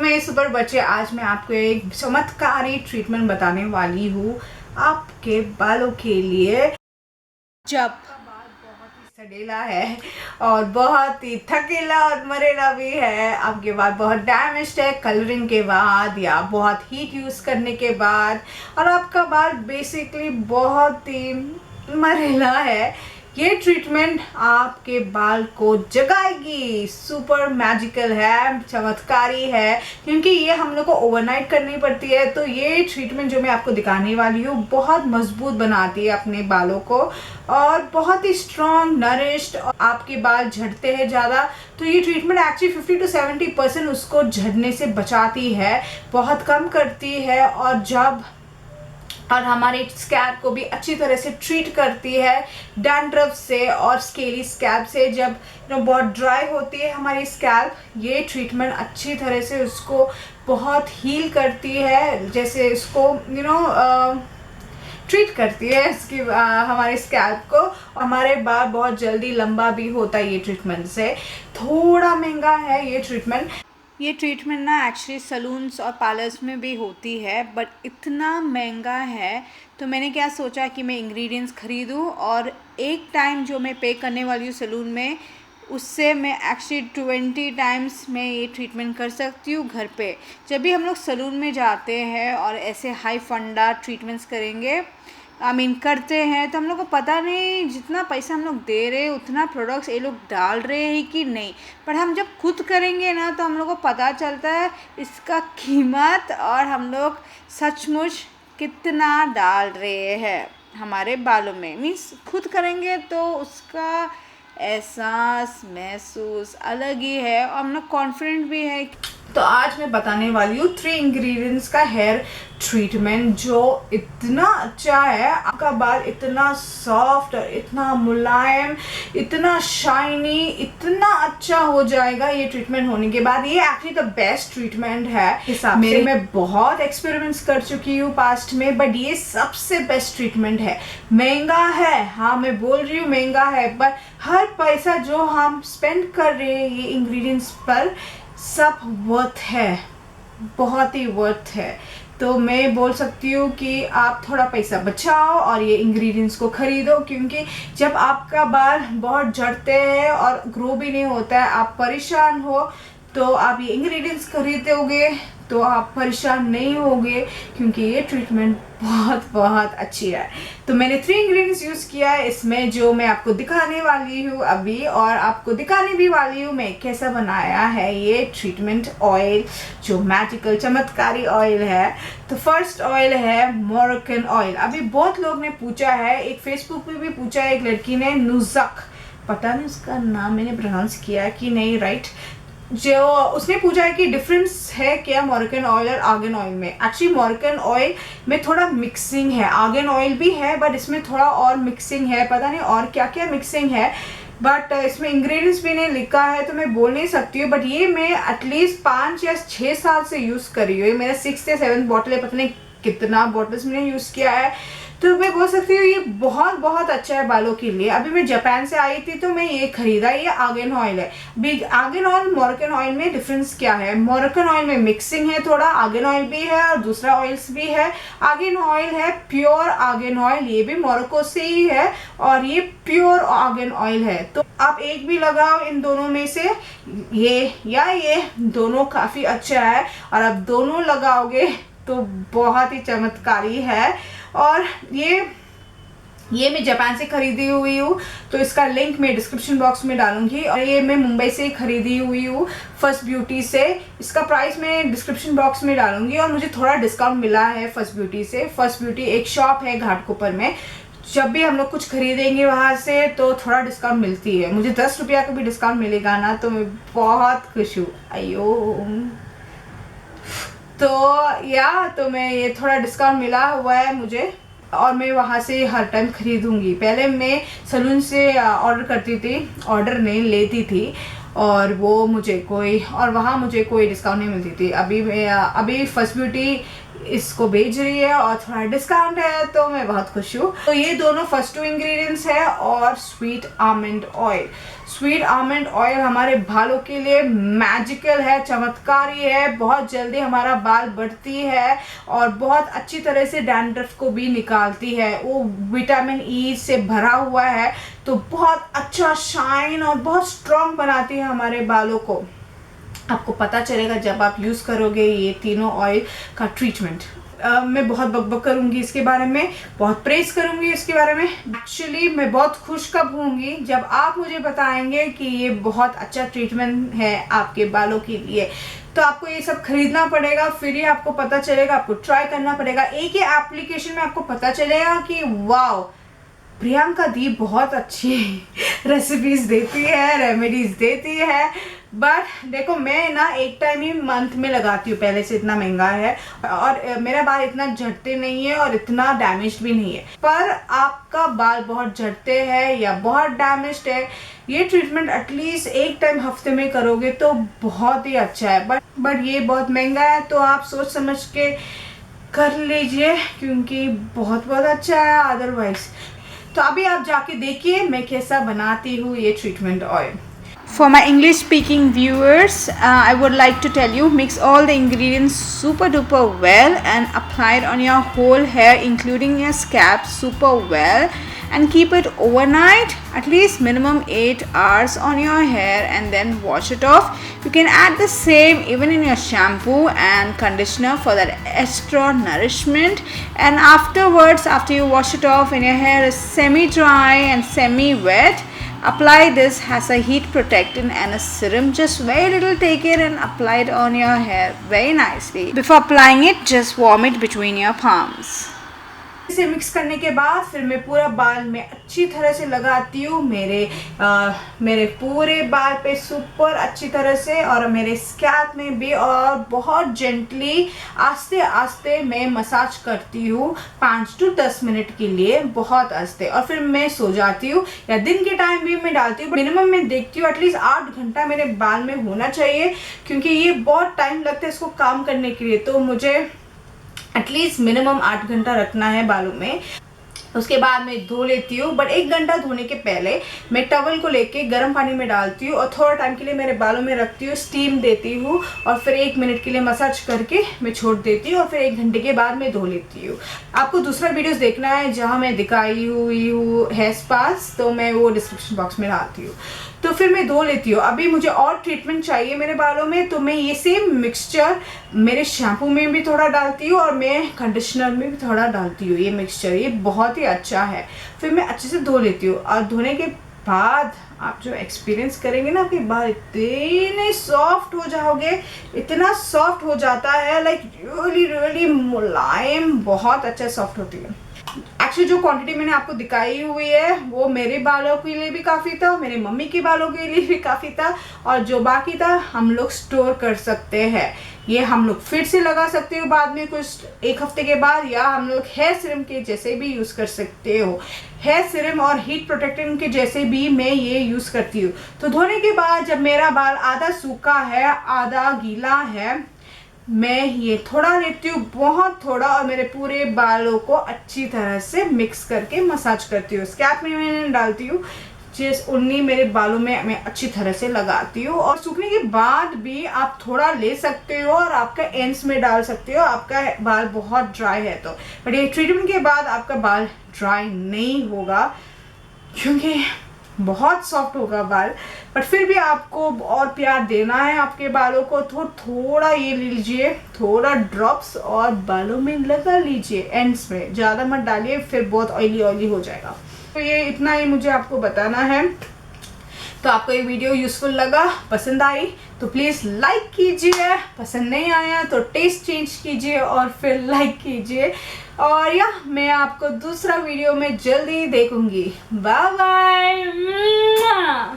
मेरे सुपर बच्चे, आज मैं आपको एक चमत्कारी ट्रीटमेंट बताने वाली हूँ आपके बालों के लिए। जब आपका बाल बहुत ही सड़ेला है और बहुत ही थकेला और मरेला भी है, आपके बाल बहुत डैमेज्ड है कलरिंग के बाद या बहुत हीट यूज़ करने के बाद, और आपका बाल बेसिकली बहुत ही मरेला है, ये ट्रीटमेंट आपके बाल को जगाएगी। सुपर मैजिकल है, चमत्कारी है, क्योंकि ये हम लोग को ओवरनाइट करनी पड़ती है। तो ये ट्रीटमेंट जो मैं आपको दिखाने वाली हूँ बहुत मजबूत बनाती है अपने बालों को और बहुत ही स्ट्रॉन्ग नरिश्ड। आपके बाल झड़ते हैं ज़्यादा, तो ये ट्रीटमेंट एक्चुअली 50 to 70% उसको झड़ने से बचाती है, बहुत कम करती है। और हमारे स्कैल्प को भी अच्छी तरह से ट्रीट करती है डैंड्रफ से और स्केली स्कैल्प से। जब बहुत ड्राई होती है हमारी स्कैल्प, ये ट्रीटमेंट अच्छी तरह से उसको बहुत हील करती है, जैसे इसको ट्रीट करती है इसकी हमारे स्कैल्प को। हमारे बाल बहुत जल्दी लंबा भी होता है ये ट्रीटमेंट से। थोड़ा महंगा है ये ट्रीटमेंट ना एक्चुअली सलून्स और पार्लर्स में भी होती है, बट इतना महंगा है तो मैंने क्या सोचा कि मैं इंग्रेडिएंट्स ख़रीदूँ और एक टाइम जो मैं पे करने वाली हूँ सलून में, उससे मैं एक्चुअली 20 टाइम्स मैं ये ट्रीटमेंट कर सकती हूँ घर पे। जब भी हम लोग सलून में जाते हैं और ऐसे हाई फंडा ट्रीटमेंट्स करेंगे करते हैं, तो हम लोग को पता नहीं जितना पैसा हम लोग दे रहे हैं उतना प्रोडक्ट्स ये लोग डाल रहे हैं कि नहीं। पर हम जब खुद करेंगे ना तो हम लोग को पता चलता है इसका कीमत और हम लोग सचमुच कितना डाल रहे हैं हमारे बालों में। मीन्स खुद करेंगे तो उसका एहसास महसूस अलग ही है और हम लोग कॉन्फिडेंट भी है। तो आज मैं बताने वाली हूँ 3 इंग्रेडिएंट्स का हेयर ट्रीटमेंट जो इतना अच्छा है, आपका बाल इतना सॉफ्ट और इतना मुलायम, इतना शाइनी, इतना अच्छा हो जाएगा ये ट्रीटमेंट होने के बाद। ये एक्चुअली द बेस्ट ट्रीटमेंट है हिसाब से। मैं बहुत एक्सपेरिमेंट्स कर चुकी हूँ पास्ट में, बट ये सबसे बेस्ट ट्रीटमेंट है। महंगा है, हाँ मैं बोल रही हूँ महंगा है, बट हर पैसा जो हम स्पेंड कर रहे हैं ये इंग्रेडिएंट्स पर सब वर्थ है, बहुत ही वर्थ है। तो मैं बोल सकती हूँ कि आप थोड़ा पैसा बचाओ और ये इंग्रेडिएंट्स को ख़रीदो, क्योंकि जब आपका बाल बहुत झड़ते हैं और ग्रो भी नहीं होता है, आप परेशान हो, तो आप ये इंग्रेडिएंट्स खरीदोगे तो आप परेशान नहीं होगे, क्योंकि ये ट्रीटमेंट बहुत बहुत अच्छी है। तो मैंने 3 इंग्रेडिएंट्स यूज़ किया है इसमें, जो मैं आपको दिखाने वाली हूँ अभी, और आपको दिखाने भी वाली हूँ मैं कैसा बनाया है ये ट्रीटमेंट ऑयल, जो मैजिकल चमत्कारी ऑयल है। तो फर्स्ट ऑयल है मोरक्कन ऑयल। अभी बहुत लोग ने पूछा है, एक फेसबुक पे भी पूछा है, एक लड़की ने, नुज़क, पता नहीं उसका नाम मैंने प्रोनाउंस किया कि नहीं राइट, जो उसने पूछा है कि डिफरेंस है क्या मोरक्कन ऑयल और आर्गन ऑयल में। एक्चुअली मोरक्कन ऑयल में थोड़ा मिक्सिंग है, आर्गन ऑयल भी है बट इसमें थोड़ा और मिक्सिंग है, पता नहीं और क्या क्या मिक्सिंग है, बट इसमें इंग्रेडिएंट्स भी नहीं लिखा है तो मैं बोल नहीं सकती हूँ। बट ये मैं एटलीस्ट 5 या 6 साल से यूज़ कर रही हूँ, ये मेरा 6th या 7th बॉटल है, पता नहीं कितना बॉटल्स मैंने यूज़ किया है। तो मैं बोल सकती हूँ ये बहुत बहुत अच्छा है बालों के लिए। अभी मैं जापान से आई थी तो मैं ये खरीदा, ये आर्गन ऑयल है। Big argan oil Moroccan oil में डिफरेंस क्या है, मोरक्कन ऑयल में मिक्सिंग है थोड़ा, आर्गन ऑयल भी है और दूसरा ऑयल्स भी है। आर्गन ऑयल है प्योर आर्गन ऑयल, ये भी मोरक्को से ही है और ये प्योर आर्गन ऑयल है। तो आप एक भी लगाओ इन दोनों में से, ये या ये दोनों काफ़ी अच्छा है, और आप दोनों लगाओगे तो बहुत ही चमत्कारी है। और ये मैं जापान से ख़रीदी हुई हूँ, तो इसका लिंक मैं डिस्क्रिप्शन बॉक्स में डालूंगी। और ये मैं मुंबई से ख़रीदी हुई हूँ फर्स्ट ब्यूटी से, इसका प्राइस मैं डिस्क्रिप्शन बॉक्स में डालूंगी। और मुझे थोड़ा डिस्काउंट मिला है फर्स्ट ब्यूटी से। फर्स्ट ब्यूटी एक शॉप है घाटकोपर में, जब भी हम लोग कुछ खरीदेंगे वहाँ से तो थोड़ा डिस्काउंट मिलती है। मुझे 10 रुपया का भी डिस्काउंट मिलेगा ना, तो मैं बहुत खुश हूँ। तो मैं ये थोड़ा डिस्काउंट मिला हुआ है मुझे, और मैं वहाँ से हर टाइम ख़रीदूँगी। पहले मैं सलून से ऑर्डर करती थी, ऑर्डर नहीं लेती थी, और वहाँ मुझे कोई डिस्काउंट नहीं मिलती थी। अभी फर्स्ट ब्यूटी इसको भेज रही है और थोड़ा डिस्काउंट है, तो मैं बहुत खुश हूँ। तो ये दोनों फर्स्ट 2 इंग्रेडिएंट्स है और sweet almond oil. Sweet almond oil हमारे बालों के लिए मैजिकल है, चमत्कारी है, बहुत जल्दी हमारा बाल बढ़ती है और बहुत अच्छी तरह से डैंड्रफ को भी निकालती है। वो विटामिन ई से भरा हुआ है, तो बहुत अच्छा शाइन और बहुत स्ट्रॉन्ग बनाती है हमारे बालों को। आपको पता चलेगा जब आप यूज़ करोगे ये तीनों ऑयल का ट्रीटमेंट। मैं बहुत बकबक करूँगी इसके बारे में, बहुत प्रेस करूँगी इसके बारे में। एक्चुअली मैं बहुत खुश कब होंगी जब आप मुझे बताएंगे कि ये बहुत अच्छा ट्रीटमेंट है आपके बालों के लिए। तो आपको ये सब खरीदना पड़ेगा, फिर ही आपको पता चलेगा, आपको ट्राई करना पड़ेगा। एक ही एप्लीकेशन में आपको पता चलेगा कि वाओ, प्रियंका दी बहुत अच्छी रेसिपीज देती है, रेमेडीज देती है। बट देखो, मैं ना एक टाइम ही मंथ में लगाती हूँ, पहले से इतना महंगा है और मेरा बाल इतना झड़ते नहीं है और इतना डैमेज भी नहीं है। पर आपका बाल बहुत झड़ते हैं या बहुत डैमेज्ड है, ये ट्रीटमेंट एटलीस्ट एक टाइम हफ्ते में करोगे तो बहुत ही अच्छा है। बट ये बहुत महंगा है, तो आप सोच समझ के कर लीजिए क्योंकि बहुत बहुत अच्छा है अदरवाइज। तो अभी आप जाके देखिए मैं कैसा बनाती हूँ ये treatment oil. For my English speaking viewers, I would like to tell you, mix all the ingredients super duper well and apply it on your whole hair including your scalp super well and keep it overnight, at least minimum 8 hours on your hair, and then wash it off. You can add the same even in your shampoo and conditioner for that extra nourishment. And afterwards, after you wash it off and your hair is semi dry and semi wet, apply this as a heat protectant and a serum. Just very little, take it and apply it on your hair very nicely. Before applying it, just warm it between your palms. इसे mix करने के बाद फिर मैं पूरा बाल में अच्छी तरह से लगाती हूँ, मेरे पूरे बाल पे सुपर अच्छी तरह से और मेरे स्कैल्प में भी, और बहुत जेंटली आस्ते आस्ते मैं मसाज करती हूँ 5 to 10 मिनट के लिए, बहुत आस्ते। और फिर मैं सो जाती हूँ या दिन के टाइम भी मैं डालती हूँ। मिनिमम मैं देखती हूँ एटलीस्ट 8 घंटा मेरे बाल में होना चाहिए क्योंकि ये बहुत टाइम लगता है इसको काम करने के लिए, तो मुझे एटलीस्ट मिनिमम 8 घंटा रखना है बालों में। उसके बाद मैं धो लेती हूँ, बट 1 घंटा धोने के पहले मैं टवल को लेके गर्म पानी में डालती हूँ और थोड़ा टाइम के लिए मेरे बालों में रखती हूँ, स्टीम देती हूँ और फिर 1 मिनट के लिए मसाज करके मैं छोड़ देती हूँ और फिर 1 घंटे के बाद मैं धो लेती हूँ। आपको दूसरा वीडियोस देखना है जहाँ मैं दिखाई हुई हूँ हेयर स्पास, तो मैं वो डिस्क्रिप्शन बॉक्स में डालती हूँ। तो फिर मैं धो लेती हूँ। अभी मुझे और ट्रीटमेंट चाहिए मेरे बालों में, तो मैं ये सेम मिक्सचर मेरे शैम्पू में भी थोड़ा डालती हूँ और मैं कंडीशनर में भी थोड़ा डालती हूँ। ये मिक्सचर ये बहुत ही अच्छा है। फिर मैं अच्छे से धो लेती हूँ और धोने के बाद आप जो एक्सपीरियंस करेंगे ना, आपके बाल इतने सॉफ्ट हो जाओगे, इतना सॉफ्ट हो जाता है, लाइक रियली रियली मुलायम, बहुत अच्छा सॉफ्ट होती है। एक्चुअली जो क्वांटिटी मैंने आपको दिखाई हुई है वो मेरे बालों के लिए भी काफ़ी था, मेरे मम्मी के बालों के लिए भी काफ़ी था, और जो बाकी था हम लोग स्टोर कर सकते हैं। ये हम लोग फिर से लगा सकते हो बाद में कुछ 1 हफ्ते के बाद, या हम लोग हेयर सीरम के जैसे भी यूज़ कर सकते हो। हेयर सीरम और हीट प्रोटेक्टेंट के जैसे भी मैं ये यूज़ करती हूँ। तो धोने के बाद जब मेरा बाल आधा सूखा है आधा गीला है, मैं ये थोड़ा लेती हूँ, बहुत थोड़ा, और मेरे पूरे बालों को अच्छी तरह से मिक्स करके मसाज करती हूँ। स्कैल्प में मैं डालती हूँ, जिस उन्नी मेरे बालों में मैं अच्छी तरह से लगाती हूँ। और सूखने के बाद भी आप थोड़ा ले सकते हो और आपका एंड्स में डाल सकते हो, आपका बाल बहुत ड्राई है तो। बट ये ट्रीटमेंट के बाद आपका बाल ड्राई नहीं होगा क्योंकि बहुत सॉफ्ट होगा बाल। बट फिर भी आपको और प्यार देना है आपके बालों को, तो थोड़ा ये लीजिए, थोड़ा ड्रॉप्स और बालों में लगा लीजिए, एंड्स में, ज़्यादा मत डालिए फिर बहुत ऑयली ऑयली हो जाएगा। तो ये इतना ही मुझे आपको बताना है। तो आपको ये वीडियो यूज़फुल लगा, पसंद आई तो प्लीज़ लाइक कीजिए, पसंद नहीं आया तो टेस्ट चेंज कीजिए और फिर लाइक कीजिए। और या मैं आपको दूसरा वीडियो में जल्दी देखूंगी। Bye bye.